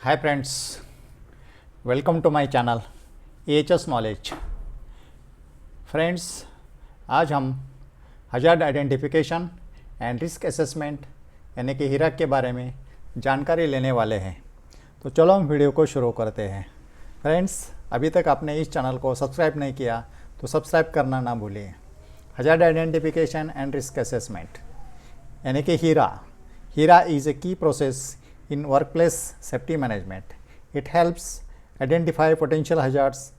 Hi friends, welcome to my channel AHS knowledge. Friends, आज हम hazard identification and risk assessment यानी कि हीरा के बारे में जानकारी लेने वाले हैं। तो चलो हम वीडियो को शुरू करते हैं। फ्रेंड्स, अभी तक आपने इस चैनल को सब्सक्राइब नहीं किया तो सब्सक्राइब करना ना भूलिए। Hazard identification and risk assessment यानी कि हीरा इज़ ए की process in workplace safety management. It helps identify potential hazards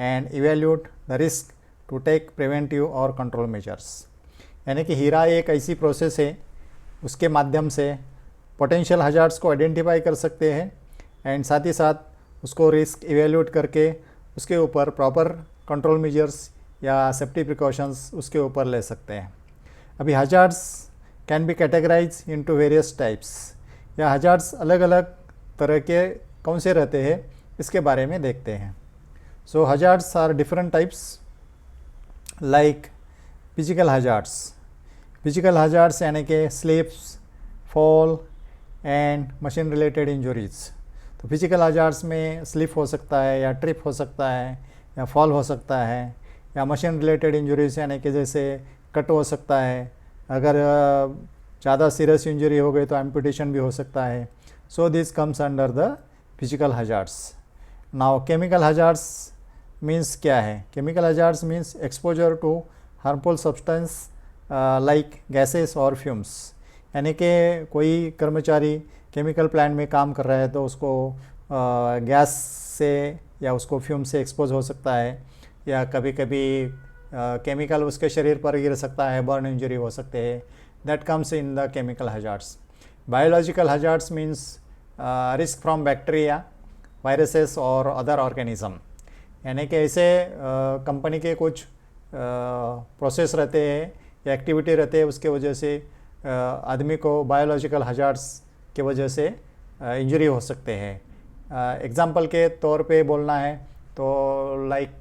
and evaluate the risk to take preventive or control measures. यानी कि हीरा एक ऐसी प्रोसेस है, उसके माध्यम से पोटेंशियल हजार्ड्स को आइडेंटिफाई कर सकते हैं एंड साथ ही साथ उसको रिस्क इवेल्यूट करके उसके ऊपर प्रॉपर कंट्रोल मेजर्स या सेफ्टी प्रिकॉशंस उसके ऊपर ले सकते हैं। अभी hazards can be categorize into various types, या हजार्ड्स अलग अलग तरह के कौन से रहते हैं इसके बारे में देखते हैं। So hazards are different types like physical hazards यानी कि slips, fall and machine related injuries. तो फिजिकल हजार्ड्स में स्लिप हो सकता है या ट्रिप हो सकता है या फॉल हो सकता है, या मशीन रिलेटेड इंजरीज यानी कि जैसे कट हो सकता है, अगर ज़्यादा सीरियस इंजरी हो गई तो एम्पुटेशन भी हो सकता है। So this comes under the physical hazards. Now chemical hazards means क्या है? Chemical hazards means exposure to harmful substance like gases और फ्यूम्स। यानी कि कोई कर्मचारी केमिकल प्लांट में काम कर रहा है तो उसको गैस से या उसको फ्यूम से एक्सपोज हो सकता है, या कभी कभी केमिकल उसके शरीर पर गिर सकता है, बर्न इंजरी हो सकते हैं। That comes in the chemical hazards. Biological hazards means risk from bacteria, viruses or other organism. यानी कि ऐसे कंपनी के कुछ प्रोसेस रहते हैं या एक्टिविटी रहते हैं, उसके वजह से आदमी को बायोलॉजिकल हजार्ड्स के वजह से इंजरी हो सकते हैं। एग्जांपल के तौर पे बोलना है तो लाइक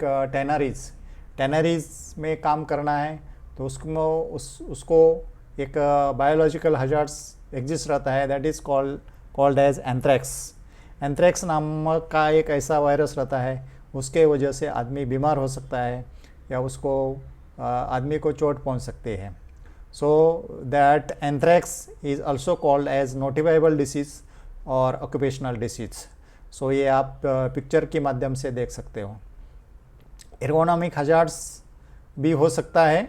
टैनरीज में काम करना है तो उसको एक बायोलॉजिकल हजार्ड्स एग्जिस्ट रहता है, that is called as anthrax नामक का एक ऐसा वायरस रहता है, उसके वजह से आदमी बीमार हो सकता है या उसको आदमी को चोट पहुंच सकती है। So that anthrax is also called as notifiable disease और ऑक्यूपेशनल डिसीज़। सो ये आप पिक्चर के माध्यम से देख सकते हो। एर्गोनॉमिक हजार्ड्स भी हो सकता है,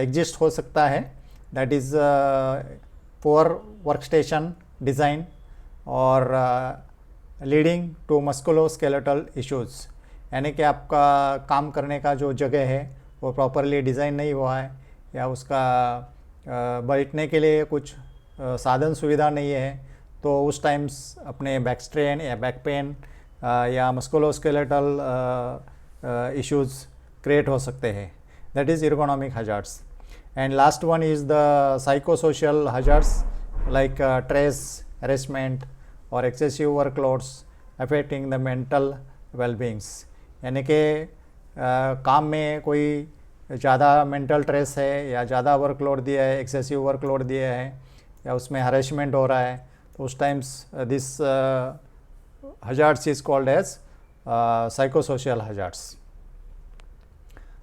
एग्जिस्ट हो सकता है, that is poor workstation design or leading to musculoskeletal issues। यानी कि आपका काम करने का जो जगह है वो प्रॉपरली डिज़ाइन नहीं हुआ है, या उसका बैठने के लिए कुछ साधन सुविधा नहीं है, तो उस टाइम्स अपने बैक स्ट्रेन या बैक पेन या मस्कुलोस्केलेटल इश्यूज़ क्रिएट हो सकते हैं। That is ergonomic hazards. And last one is the psychosocial hazards like stress, harassment or excessive workloads affecting the mental well-beings। यानी कि काम में कोई ज़्यादा मेंटल स्ट्रेस है या ज़्यादा वर्कलोड दिया है, एक्सेसिव वर्कलोड दिया है, या उसमें हरेसमेंट हो रहा है, तो उस times this hazards is called as psychosocial hazards।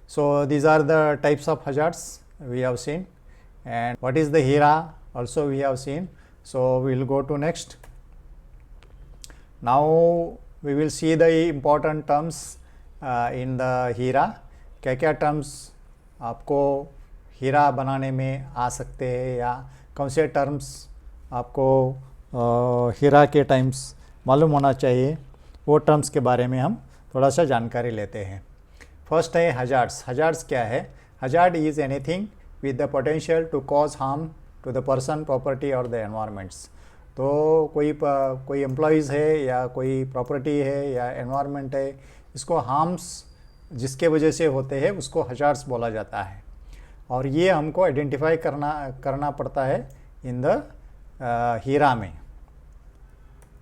So these are the types of hazards we have seen, and what is the HERA also we have seen. So we will go to next. Now we will see the important terms in the HERA। क्या क्या terms आपको HERA बनाने में आ सकते हैं, या कौन से terms आपको HERA के टाइम्स मालूम होना चाहिए, वो terms के बारे में हम थोड़ा सा जानकारी लेते हैं। फर्स्ट है हजार्ड्स क्या है? Hazard is anything with the potential to cause harm to the person, property or the environments। तो कोई एम्प्लॉइज़ है या कोई प्रॉपर्टी है या एनवायरनमेंट है, इसको हार्म्स जिसके वजह से होते हैं उसको हजार्ड्स बोला जाता है, और ये हमको आइडेंटिफाई करना पड़ता है इन द हीरा में।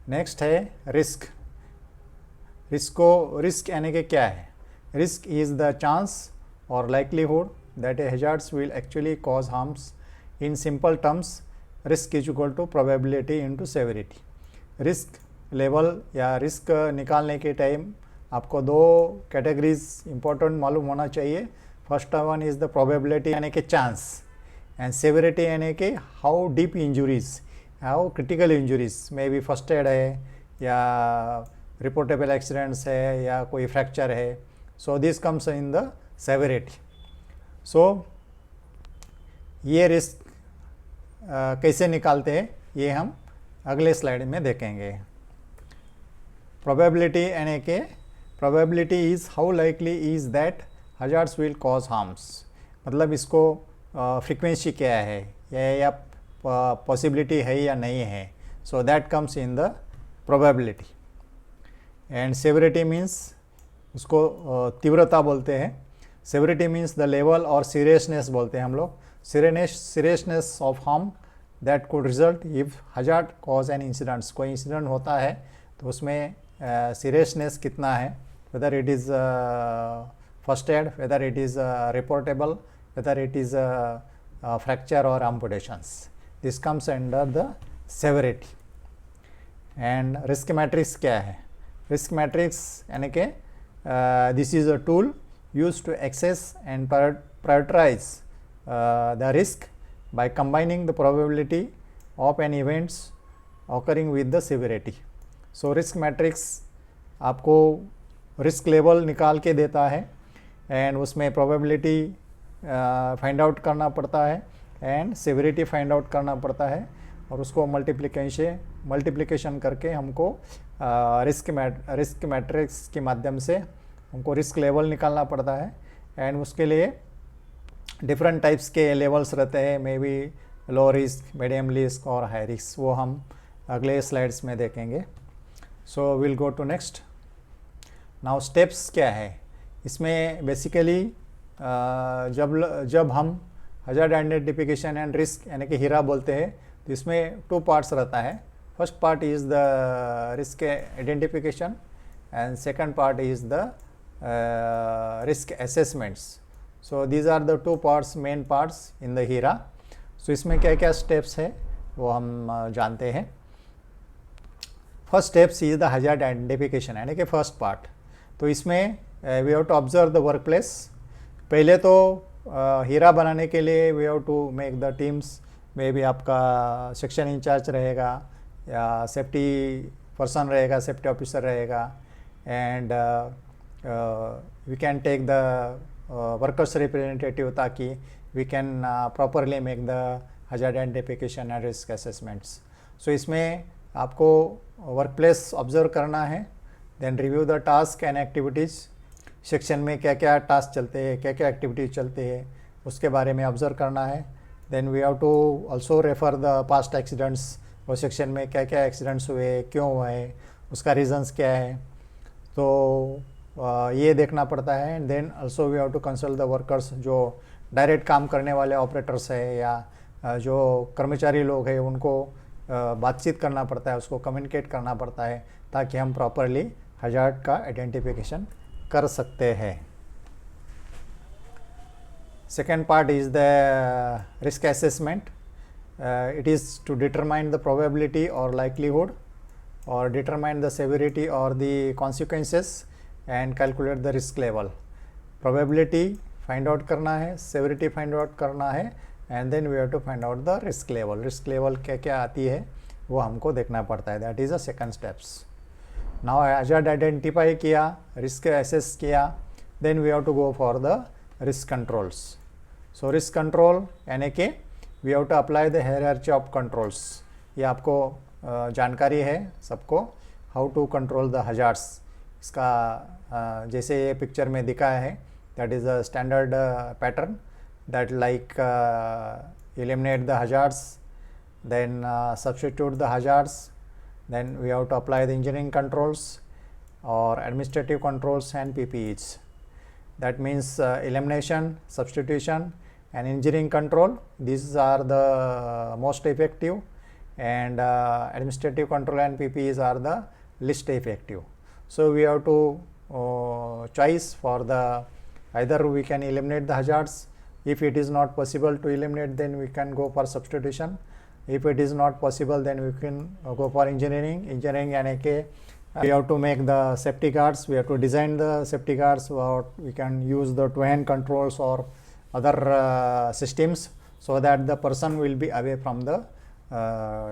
नेक्स्ट है रिस्क यानी कि क्या है? Risk is the chance or likelihood that a hazards will actually cause harms। In simple terms, risk is equal to probability into severity। Risk level या रिस्क निकालने के टाइम आपको दो कैटेगरीज इंपॉर्टेंट मालूम होना चाहिए. First one is the probability यानी कि चांस, एंड सेवेरिटी यानी कि how deep injuries, how critical injuries, may be first aid है या रिपोर्टेबल एक्सीडेंट्स है या कोई फ्रैक्चर है. So this comes in the severity. So ये रिस्क कैसे निकालते हैं ये हम अगले स्लाइड में देखेंगे. प्रोबेबिलिटी यानी कि probability is how likely is that hazards will cause harms. मतलब इसको फ्रीक्वेंसी क्या है या पॉसिबिलिटी है या नहीं है. So that comes in the probability. And severity means उसको तीव्रता बोलते हैं. सेवरिटी मीन्स द लेवल और सीरियसनेस बोलते हैं हम लोग. Seriousness of harm that could result if hazard cause an incidents. कोई इंसिडेंट होता है तो उसमें सीरियसनेस कितना है, whether it is first aid, whether it is reportable, whether it is fracture और amputations. This comes under the severity. And risk matrix क्या है? रिस्क मैट्रिक्स यानी कि this is a tool used to access and prioritize the risk by combining the probability of an events occurring with the severity. So risk matrix आपको risk level निकाल के देता है and उसमें probability find out करना पड़ता है and severity find out करना पड़ता है और उसको multiplication करके हमको risk matrix के माध्यम से हमको रिस्क लेवल निकालना पड़ता है. एंड उसके लिए डिफरेंट टाइप्स के लेवल्स रहते हैं, may be low risk, medium risk और हाई रिस्क. वो हम अगले स्लाइड्स में देखेंगे. So will go to next. Now steps क्या है इसमें? बेसिकली जब हम हजार्ड आइडेंटिफिकेशन एंड रिस्क यानी कि हीरा बोलते हैं तो इसमें 2 पार्ट्स रहता है. First part is the risk identification and second part is the risk assessments. So these are the 2 parts, main parts in the HERA. So इसमें क्या क्या steps है वो हम जानते हैं. First steps is the hazard identification यानी कि first part. तो इसमें we have to observe the workplace. पहले तो HERA बनाने के लिए we have to make the teams. May be आपका सेक्शन इंचार्ज रहेगा या सेफ्टी पर्सन रहेगा, सेफ्टी ऑफिसर रहेगा. And we can take the workers representative ताकि we can properly make the hazard identification and risk assessments. So इसमें आपको workplace observe करना है, then review the task and activities. Section में क्या क्या टास्क चलते हैं, क्या क्या एक्टिविटीज चलते हैं उसके बारे में ऑब्जर्व करना है. Then we have to also refer the past accidents. वो सेक्शन में क्या क्या एक्सीडेंट्स हुए, क्यों हुए, उसका रीजंस क्या है, तो ये देखना पड़ता है. And then also we have to consult the workers, जो डायरेक्ट काम करने वाले ऑपरेटर्स है या जो कर्मचारी लोग हैं उनको बातचीत करना पड़ता है, उसको कम्युनिकेट करना पड़ता है ताकि हम प्रॉपरली हजार्ड का आइडेंटिफिकेशन कर सकते हैं. Second part is the risk assessment. It is to determine the probability और लाइकलीहुड और डिटरमाइन द सेवेरिटी और the consequences and calculate the risk level. Probability find out करना है, सेवेरिटी फाइंड आउट करना है and then we have to find out the risk level. Risk level क्या क्या आती है वो हमको देखना पड़ता है. That is a second steps. Now hazard identify किया, रिस्क असेस किया, then we have to go for the risk controls. So risk control यानी कि we have to apply the hierarchy of controls. ये आपको जानकारी है सबको, how to control the hazards. इसका जैसे ये पिक्चर में दिखाया है, that is a standard pattern that like eliminate the hazards, then substitute the hazards, then we have to apply the engineering controls or administrative controls and PPEs. That means elimination, substitution and engineering control, these are the most effective, and administrative control and PPEs are the least effective. So we have to choice for the, either we can eliminate the hazards. If it is not possible to eliminate, then we can go for substitution. If it is not possible, then we can go for engineering. Engineering यानी कि we have to make the safety guards, we have to design the safety guards, or we can use the two-hand controls or other systems so that the person will be away from the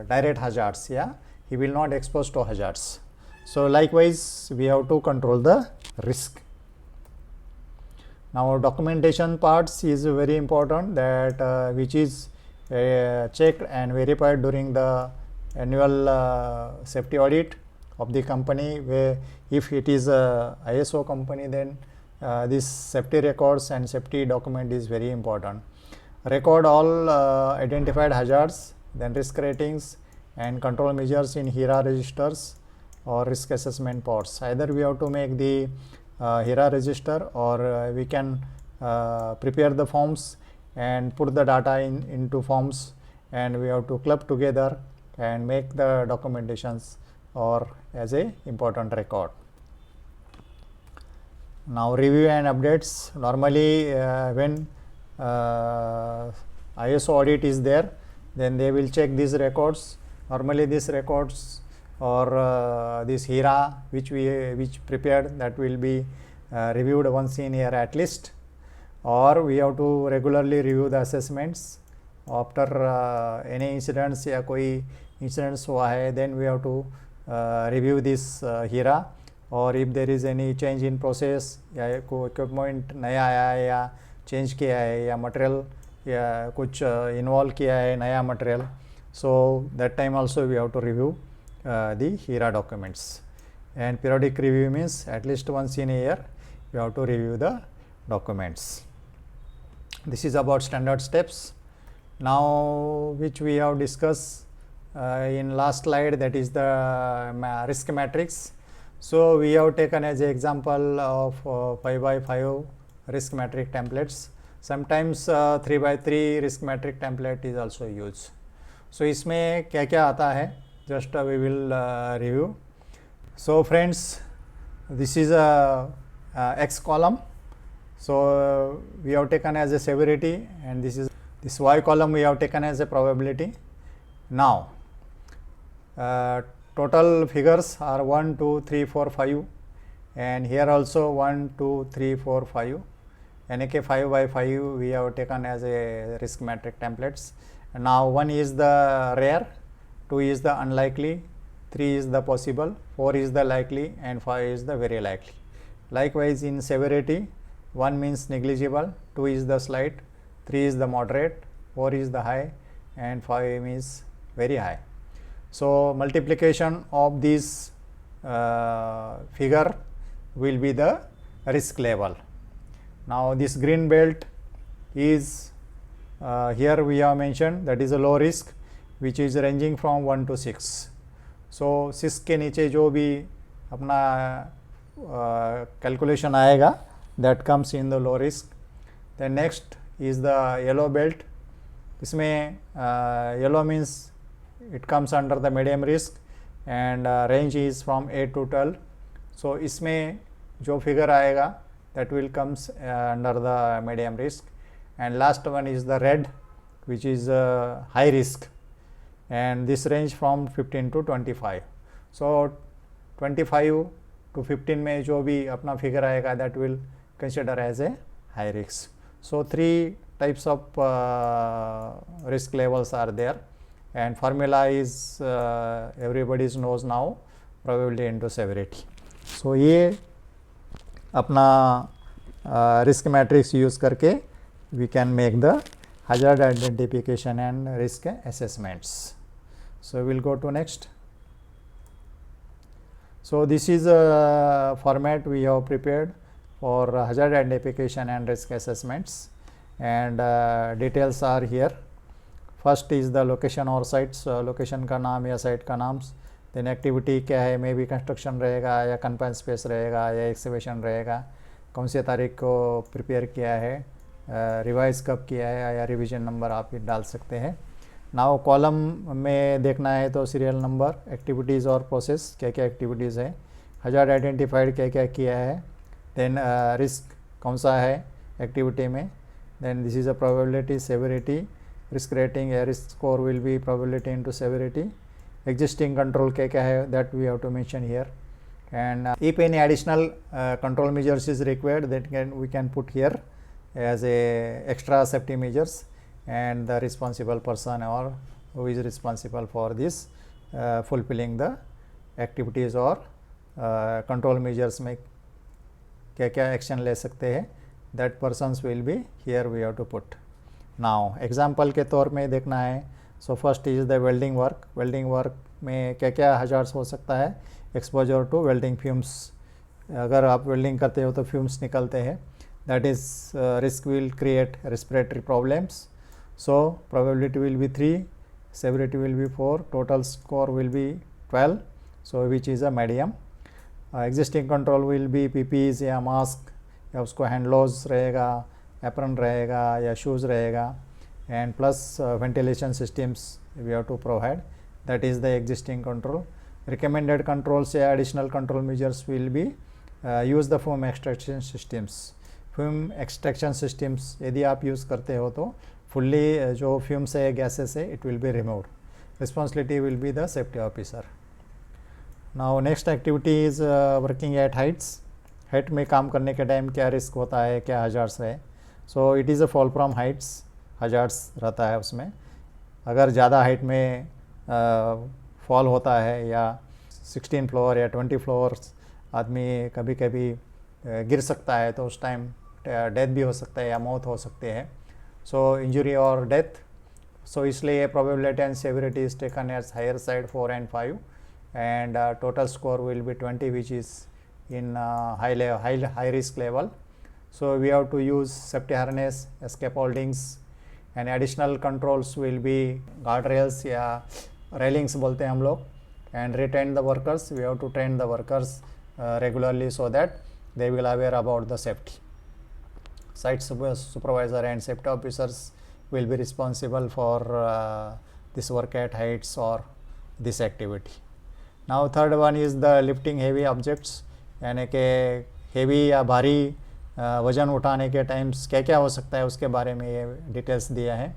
direct hazards. Yeah, he will not exposed to hazards. So likewise, we have to control the risk. Now documentation parts is very important, that which is checked and verified during the annual safety audit of the company, where if it is a ISO company, then this safety records and safety document is very important. Record all identified hazards, then risk ratings and control measures in HERA registers or risk assessment pods. Either we have to make the HERA register, or we can prepare the forms and put the data into forms, and we have to club together and make the documentations or as a important record. Now review and updates. Normally when ISO audit is there, then they will check these records. Normally these records or this HERA which prepared, that will be reviewed once in a year at least, or we have to regularly review the assessments after any incidents या कोई incidents हुआ है, then we have to review this HERA, और if there is any change in process या कोई equipment नया आया है या change किया है या material या कुछ involve किया है नया material, so that time also we have to review the HERA documents. And periodic review means at least once in a year we have to review the documents. This is about standard steps. Now which we have discussed in last slide, that is the risk matrix. So we have taken as an example of 5x5 risk matrix templates. Sometimes 3x3 risk matrix template is also used. So इसमें क्या क्या आता है, just we will review. So friends, this is a X column. So we have taken as a severity, and this Y column we have taken as a probability. Now total figures are 1, 2, 3, 4, 5, and here also 1, 2, 3, 4, 5. यानी कि 5x5 we have taken as a risk matrix templates. And now 1 is the rare, 2 is the unlikely, 3 is the possible, 4 is the likely, and 5 is the very likely. Likewise in severity, 1 means negligible, 2 is the slight, 3 is the moderate, 4 is the high, and 5 is very high. So multiplication of this figure will be the risk level. Now this green belt is here we have mentioned, that is a low risk, which is ranging from 1 to 6. So 6 के नीचे जो भी अपना calculation आएगा, that comes in the low risk. Then next is the yellow belt. इसमें yellow means it comes under the medium risk, and range is from 8 to 12. So इसमें जो figure आएगा, that will comes under the medium risk. And last one is the red, which is high risk, and this range from 15 to 25. So 25 to 15 में जो भी अपना figure आएगा, that will consider as a high risk. So 3 types of risk levels are there, and formula is everybody knows now, probability into severity. So ये अपना risk matrix use करके we can make the hazard identification and risk assessments. So we'll go to next. So this is a format we have prepared for hazard identification and risk assessments, and details are here. First is the location or sites, location का नाम या site का नाम, then activity क्या है, may be construction रहेगा या confined space रहेगा या excavation रहेगा, कौन से तारीख को प्रिपेयर किया है, रिवाइज कब किया है, या रिवीजन नंबर आप डाल सकते हैं. नाउ कॉलम में देखना है तो सीरियल नंबर, एक्टिविटीज़ और प्रोसेस, क्या क्या एक्टिविटीज़ है, हजार्ड आइडेंटिफाइड क्या क्या किया है, देन रिस्क कौन सा है एक्टिविटी में, then this is a probability, severity, risk rating, a risk score will be probability into severity. Existing control क्या है, that we have to mention here. And if any additional control measures is required, that we can put here as a extra safety measures, and the responsible person or who is responsible for this fulfilling the activities or control measures में क्या क्या action ले सकते हैं, that persons will be here we have to put. Now example के तौर में देखना है. So first is the welding work. welding work में क्या क्या hazards हो सकता है. एक्सपोजर टू वेल्डिंग फ्यूम्स, अगर आप वेल्डिंग करते हो तो फ्यूम्स निकलते हैं, that is risk will create respiratory problems. So probability will be 3, severity will B 4, total score will B 12, so which is a medium. Existing control will be PPs या mask, या उसको hand gloves रहेगा, apron रहेगा या shoes रहेगा, and plus ventilation systems we have to provide, that is the existing control. Recommended controls या additional control measures will be use the foam extraction systems. Foam extraction systems यदि आप use करते हो तो fully जो fumes है gases है it will be removed. Responsibility will be the safety officer. Now next activity is working at heights. height में काम करने के टाइम क्या रिस्क होता है, क्या hazards है. So it is a fall from heights, hazards रहता है उसमें. अगर ज़्यादा हाइट में फॉल होता है या 16 फ्लोर या 20 फ्लोर्स आदमी कभी कभी गिर सकता है, तो उस टाइम डेथ भी हो सकता है या मौत हो सकते हैं. सो इंजरी और डेथ, सो इसलिए probability and severity is taken as higher side 4 and 5, and total score will be 20 which is in high risk level. So we have to use safety harness, escape holdings, and additional controls will be guard rails या railings बोलते हैं हम लोग, and retain the workers. We have to train the workers regularly so that they will aware about the safety. Site supervisor and safety officers will be responsible for this work at heights और this activity. Now third one is the lifting heavy objects, यानी कि heavy या भारी वज़न उठाने के times क्या क्या हो सकता है उसके बारे में ये डिटेल्स दिया है.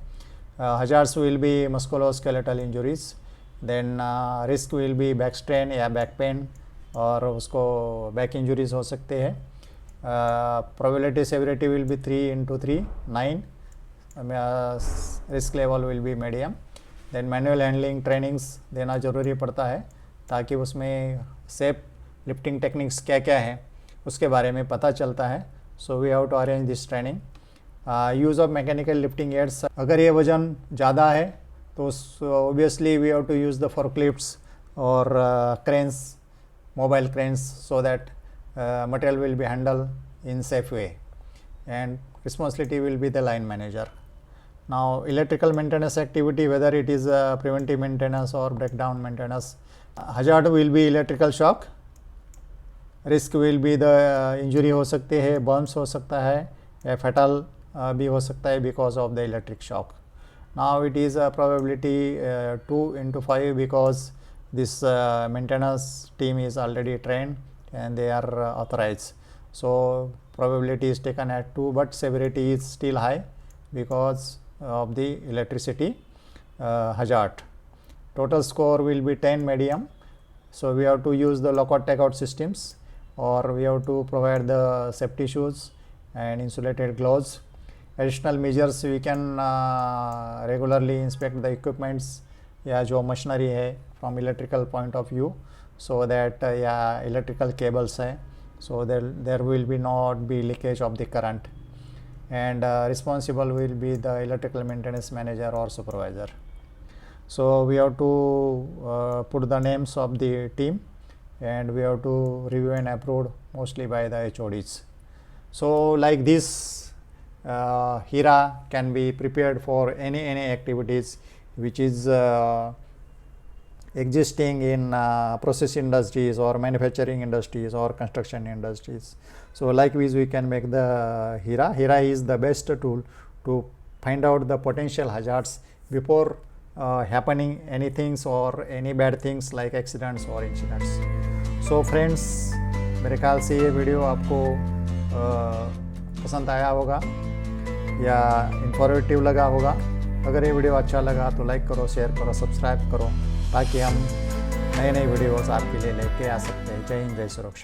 hazards will be musculoskeletal injuries, then risk will be back strain या बैक पेन, और उसको बैक इंजरीज हो सकते हैं. Probability severity will be 3 into 3, 9. Risk level will be medium. Then manual handling trainings देना ज़रूरी पड़ता है ताकि उसमें सेफ लिफ्टिंग टेक्निक्स क्या क्या है उसके बारे में पता चलता है. So we have to arrange this training. Use of mechanical lifting aids, अगर ये वज़न ज़्यादा है तो obviously we have to use the forklifts और cranes, mobile cranes, so that material will be handle in safe way, and responsibility will be the line manager. Now electrical maintenance activity, whether it is preventive maintenance or breakdown maintenance, hazard will be electrical shock, risk will be the injury हो सकते हैं, burns हो सकता है या fatal भी हो सकता है because of the electric shock. Now it is a probability 2 into 5 because this maintenance team is already trained and they are authorized. So probability is taken at 2, but severity is still high because of the electricity hazard. Total score will be 10 medium. So we have to use the lockout takeout systems, or we have to provide the safety shoes and insulated gloves. Additional measures, we can regularly inspect the equipments या जो machinery है from electrical point of view, so that या electrical cables है, so there will be not be leakage of the current, and responsible will be the electrical maintenance manager or supervisor. So we have to put the names of the team, and we have to review and approved mostly by the HODs. So like this HERA can be prepared for any activities which is existing in process industries or manufacturing industries or construction industries. So likewise we can make the HERA. HERA is the best tool to find out the potential hazards before happening anything or any bad things like accidents or incidents. So friends, मेरे ख्याल से ये video आपको पसंद आया होगा या informative लगा होगा. अगर ये वीडियो अच्छा लगा तो लाइक करो, शेयर करो, सब्सक्राइब करो, ताकि हम नए नए वीडियोस आपके लिए लेके आ सकते हैं। जय हिंद, जय सुरक्षा।